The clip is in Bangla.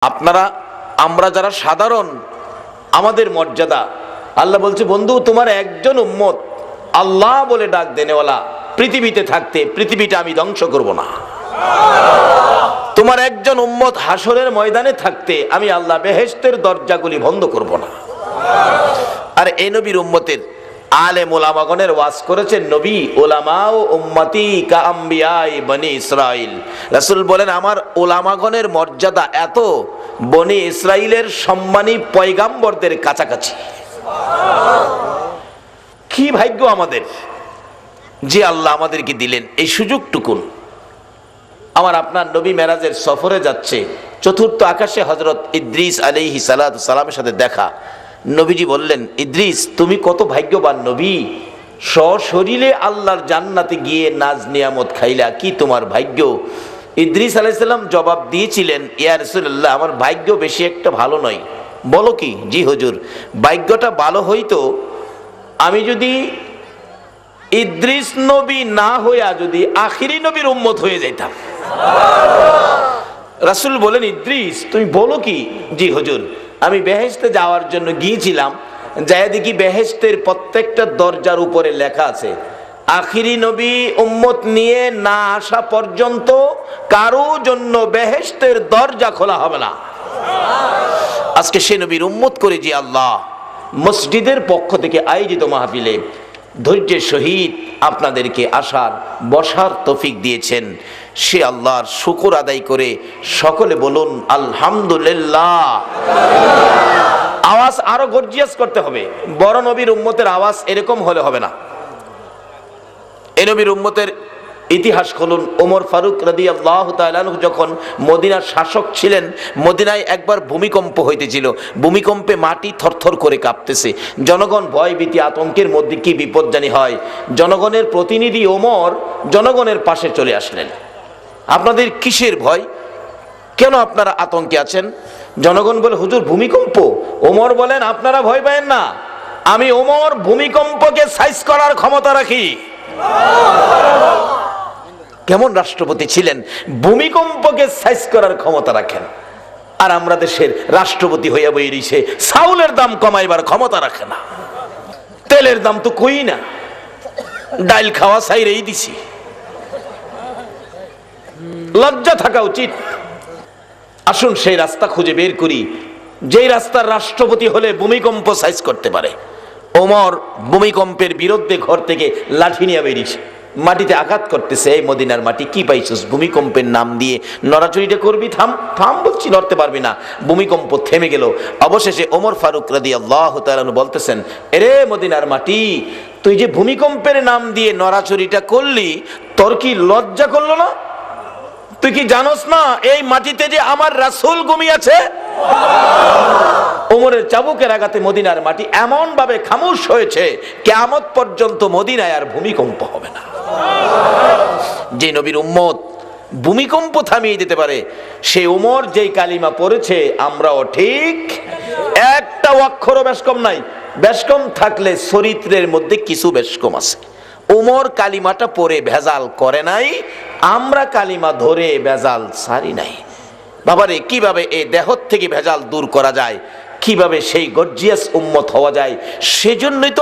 আপনারা আমরা যারা সাধারণ আমাদের মর্যাদা আল্লাহ বলছে, বন্ধু তোমার একজন উম্মত আল্লাহ বলে ডাক দেনেওয়ালা পৃথিবীতে থাকতে পৃথিবীটা আমি ধ্বংস করব না। তোমার একজন উম্মত হাসরের ময়দানে থাকতে আমি আল্লাহ বেহেশতের দরজাগুলি বন্ধ করব না। আর এই নবীর উম্মতের আলেম ওলামাগণের ওয়াজ করেছেন, নবী ওলামা ও উম্মতি কা আম্বিয়াই বনি ইসরাইল। রাসূল বলেন আমার ওলামাগণের মর্যাদা এত বনি ইসরাইলের সম্মানী পয়গাম্বরদের কাছাকাছি। কি ভাগ্য আমাদের যে আল্লাহ আমাদেরকে দিলেন এই সুযোগটুকুন। আমার আপনার নবী মেরাজের সফরে যাচ্ছে, চতুর্থ আকাশে হযরত ইদ্রিস আলাইহিস সালাতু সালামের সাথে দেখা। নবীজি বললেন, ইদ্রিস তুমি কত ভাগ্যবান নবী, সশরীরে আল্লাহর জান্নাতে গিয়ে নাজ নিয়ামত খাইলা, কি তোমার ভাগ্য। ইদ্রিস আলাইহিস সালাম জবাব দিয়েছিলেন, ইয়া রাসূলুল্লাহ আমার ভাগ্য বেশি একটা ভালো নয়। বলো কি? জি হুজুর, ভাগ্যটা ভালো হইতো আমি যদি ইদ্রিস নবী না হইয়া যদি আখিরি নবীর উম্মত হয়ে যাইতাম। রাসূল বলেন, ইদ্রিস তুমি বলো কি? জি হুজুর, আমি বেহেশতে যাওয়ার জন্য গিয়েছিলাম, যাই দেখি বেহেশতের প্রত্যেকটা দরজার উপরে লেখা আছে আখিরি নবী উম্মত নিয়ে না আসা পর্যন্ত কারো জন্য বেহেশতের দরজা খোলা হবে না। আজকে সে নবীর উম্মত করে যে আল্লাহ মসজিদের পক্ষ থেকে আয়োজিত মাহফিলে ধৈর্যের সহিত আপনাদেরকে আসার বসার তৌফিক দিয়েছেন, সে আল্লাহর শুকর আদায় করে সকলে বলুন আলহামদুলিল্লাহ। আওয়াজ আরো গর্জিয়াস করতে হবে। বড় নবীর উম্মতের আওয়াজ এরকম হলে হবে না। এই নবীর উম্মতের ইতিহাস খুলুন। ওমর ফারুক রাদিয়াল্লাহু তাআলা আনহু যখন মদিনার শাসক ছিলেন, মদিনায় একবার ভূমিকম্প হইতেছিল। ভূমিকম্পে মাটি থরথর করে কাঁপতেছে, জনগণ ভয় ভীতি আতঙ্কের মধ্যে কি বিপদ জানি হয়। জনগণের প্রতিনিধি ওমর জনগণের পাশে চলে আসলেন। আপনাদের কিসের ভয়? কেন আপনারা আতঙ্কে আছেন? জনগণ বলে, হুজুর ভূমিকম্প। ওমর বলেন, আপনারা ভয় পাবেন না, আমি ওমর ভূমিকম্পকে সাইজ করার ক্ষমতা রাখি। কেমন রাষ্ট্রপতি ছিলেন, ভূমিকম্পকে সাইজ করার ক্ষমতা রাখেন। আর আমরা দেশের রাষ্ট্রপতি হইয়া বই রইছে, চাউলের দাম কমাইবার ক্ষমতা রাখে না, তেলের দাম তো কই না, ডাইল খাওয়া ছাইরেই দিছি। লজ্জা থাকা উচিত। আসুন সেই রাস্তা খুঁজে বের করি যেই রাস্তার রাষ্ট্রপতি হলে ভূমিকম্প সাইজ করতে পারে। ওমর ভূমিকম্পের বিরুদ্ধে ঘর থেকে লাঠি নিয়ে বেরিয়েছে, মাটিতে আঘাত করতেছে। এই মদিনার মাটি কি পাইছিস? ভূমিকম্পের নাম দিয়ে নড়াচড়িটা করবি? থাম থাম বলছি, নড়তে পারবি না। ভূমিকম্প থেমে গেল। অবশেষে ওমর ফারুক রাদিয়াল্লাহু তাআলা আনহু বলতেছেন, এরে মদিনার মাটি, তুই যে ভূমিকম্পের নাম দিয়ে নড়াচড়িটা করলি, তোর কি লজ্জা করলো না? তুই কি জানোস না এই মাটিতে যে আমার রাসূল ঘুমিয়েছে? ওমরের চাবুকের আঘাতে মদিনার মাটি এমন ভাবে খামোশ হয়েছে, কিয়ামত পর্যন্ত মদিনায় আর ভূমিকম্প হবে না। যে নবীর উম্মত ভূমিকম্প থামিয়ে দিতে পারে, সেই ওমর যেই কালিমা পড়েছে, আমরাও ঠিক একটা অক্ষরও বেশকম নাই। বেশকম থাকলে চরিত্রের মধ্যে কিছু বেশকম আছে। ওমর কালিমাটা পড়ে ভেজাল করে নাই, আমরা কালিমা ধরে ভেজাল সারি নাই। বাবারে, কিভাবে এই দেহ থেকে ভেজাল দূর করা যায়, কিভাবে সেই গর্জিয়াস উম্মত হওয়া যায়, সেজন্যই তো